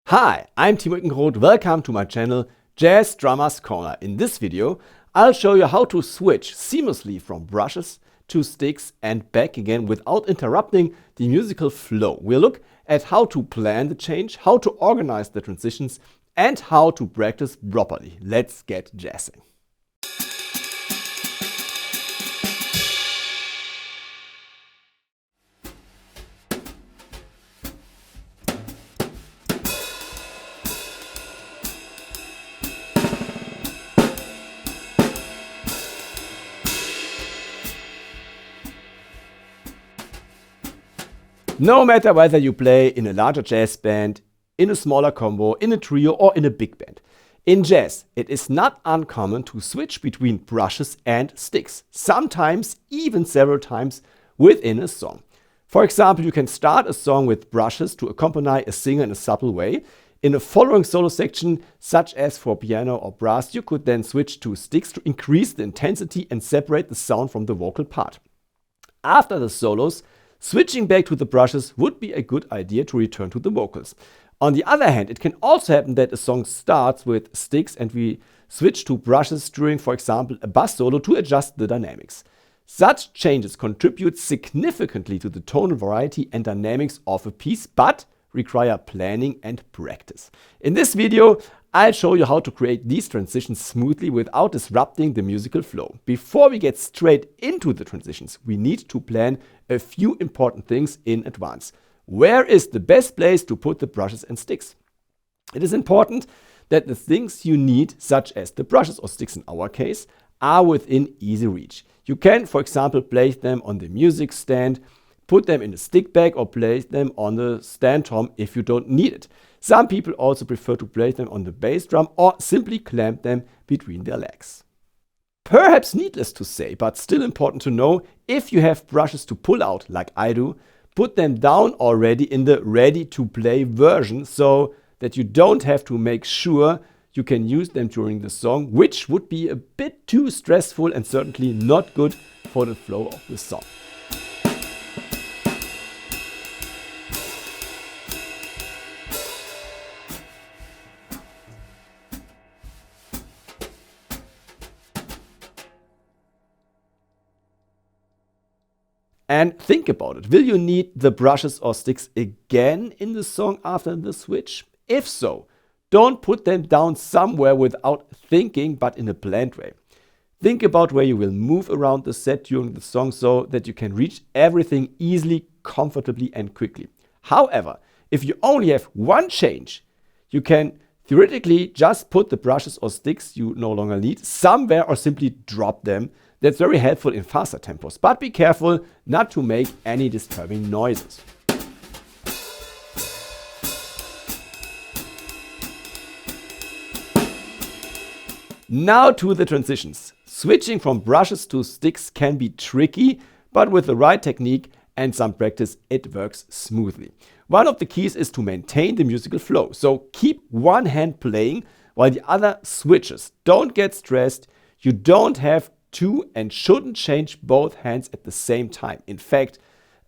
Hi, I'm Timo Ickenroth. Welcome to my channel Jazz Drummers Corner. In this video, I'll show you how to switch seamlessly from brushes to sticks and back again without interrupting the musical flow. We'll look at how to plan the change, how to organize the transitions, and how to practice properly. Let's get jazzing. No matter whether you play in a larger jazz band, in a smaller combo, in a trio or in a big band. In jazz, it is not uncommon to switch between brushes and sticks, sometimes even several times within a song. For example, you can start a song with brushes to accompany a singer in a subtle way. In a following solo section, such as for piano or brass, you could then switch to sticks to increase the intensity and separate the sound from the vocal part. After the solos, switching back to the brushes would be a good idea to return to the vocals. On the other hand, it can also happen that a song starts with sticks and we switch to brushes during, for example, a bass solo to adjust the dynamics. Such changes contribute significantly to the tonal variety and dynamics of a piece, but require planning and practice. In this video, I'll show you how to create these transitions smoothly without disrupting the musical flow. Before we get straight into the transitions, we need to plan a few important things in advance. Where is the best place to put the brushes and sticks? It is important that the things you need, such as the brushes or sticks in our case, are within easy reach. You can, for example, place them on the music stand, put them in a stick bag or place them on the stand tom if you don't need it. Some people also prefer to place them on the bass drum or simply clamp them between their legs. Perhaps needless to say, but still important to know, if you have brushes to pull out like I do, put them down already in the ready to play version so that you don't have to make sure you can use them during the song, which would be a bit too stressful and certainly not good for the flow of the song. And think about it, will you need the brushes or sticks again in the song after the switch? If so, don't put them down somewhere without thinking, but in a planned way. Think about where you will move around the set during the song so that you can reach everything easily, comfortably and quickly. However, if you only have one change, you can theoretically just put the brushes or sticks you no longer need somewhere or simply drop them. That's very helpful in faster tempos, but be careful not to make any disturbing noises. Now to the transitions. Switching from brushes to sticks can be tricky, but with the right technique and some practice, it works smoothly. One of the keys is to maintain the musical flow, so keep one hand playing while the other switches. Don't get stressed. You don't have to and shouldn't change both hands at the same time. In fact,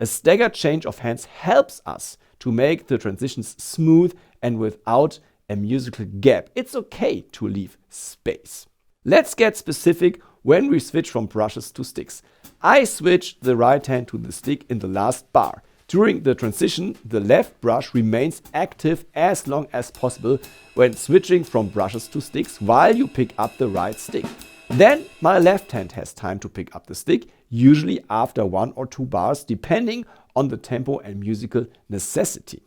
a staggered change of hands helps us to make the transitions smooth and without a musical gap. It's okay to leave space. Let's get specific when we switch from brushes to sticks. I switch the right hand to the stick in the last bar. During the transition, the left brush remains active as long as possible when switching from brushes to sticks while you pick up the right stick. Then my left hand has time to pick up the stick, usually after 1 or 2 bars, depending on the tempo and musical necessity.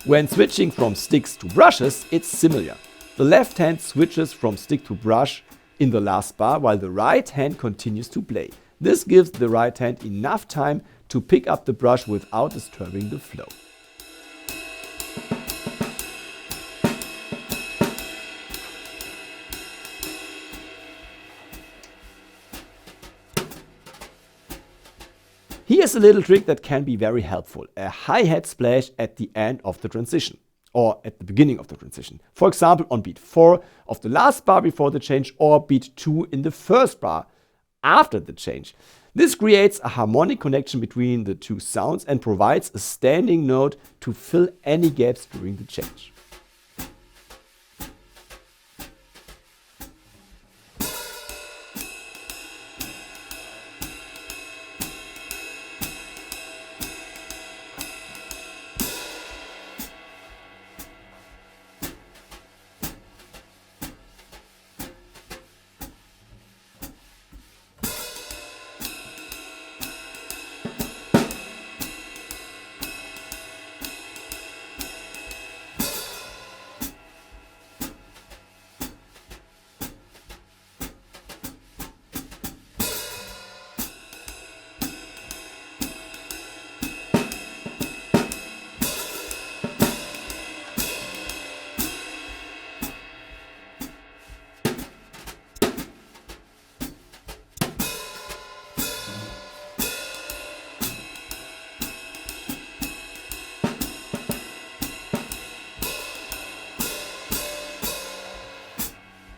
When switching from sticks to brushes, it's similar. The left hand switches from stick to brush in the last bar, while the right hand continues to play. This gives the right hand enough time to pick up the brush without disturbing the flow. Here's a little trick that can be very helpful. A hi-hat splash at the end of the transition or at the beginning of the transition. For example, on beat 4 of the last bar before the change or beat 2 in the first bar after the change. This creates a harmonic connection between the two sounds and provides a standing note to fill any gaps during the change.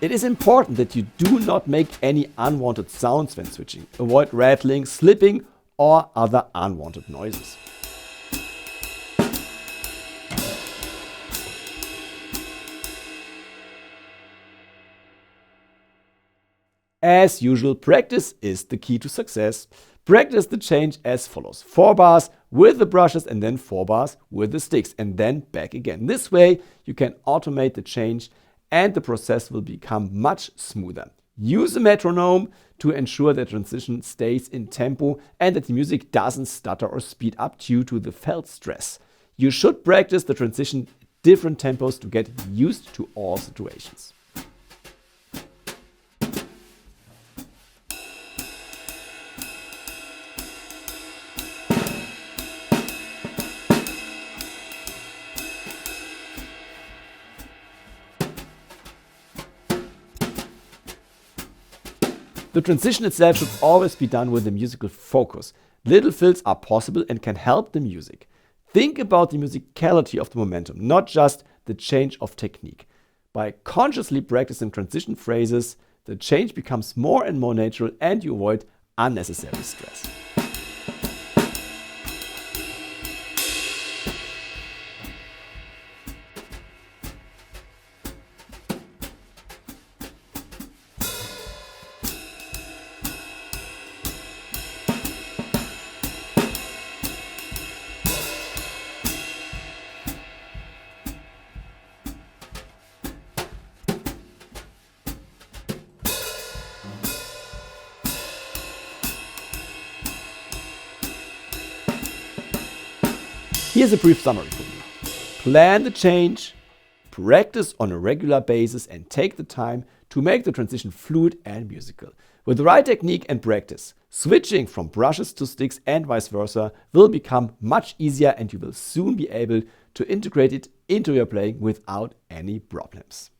It is important that you do not make any unwanted sounds when switching. Avoid rattling, slipping, or other unwanted noises. As usual, practice is the key to success. Practice the change as follows: 4 bars with the brushes and then 4 bars with the sticks and then back again. This way you can automate the change and the process will become much smoother. Use a metronome to ensure the transition stays in tempo and that the music doesn't stutter or speed up due to the felt stress. You should practice the transition at different tempos to get used to all situations. The transition itself should always be done with a musical focus. Little fills are possible and can help the music. Think about the musicality of the momentum, not just the change of technique. By consciously practicing transition phrases, the change becomes more and more natural and you avoid unnecessary stress. Here's a brief summary for you. Plan the change, practice on a regular basis, and take the time to make the transition fluid and musical. With the right technique and practice, switching from brushes to sticks and vice versa will become much easier and you will soon be able to integrate it into your playing without any problems.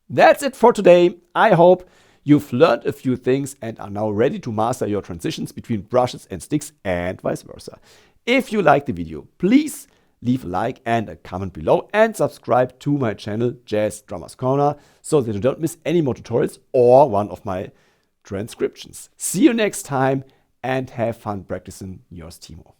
That's it for today. I hope you've learned a few things and are now ready to master your transitions between brushes and sticks and vice versa. If you liked the video, please leave a like and a comment below and subscribe to my channel Jazz Drummers Corner so that you don't miss any more tutorials or one of my transcriptions. See you next time and have fun practicing your Timo.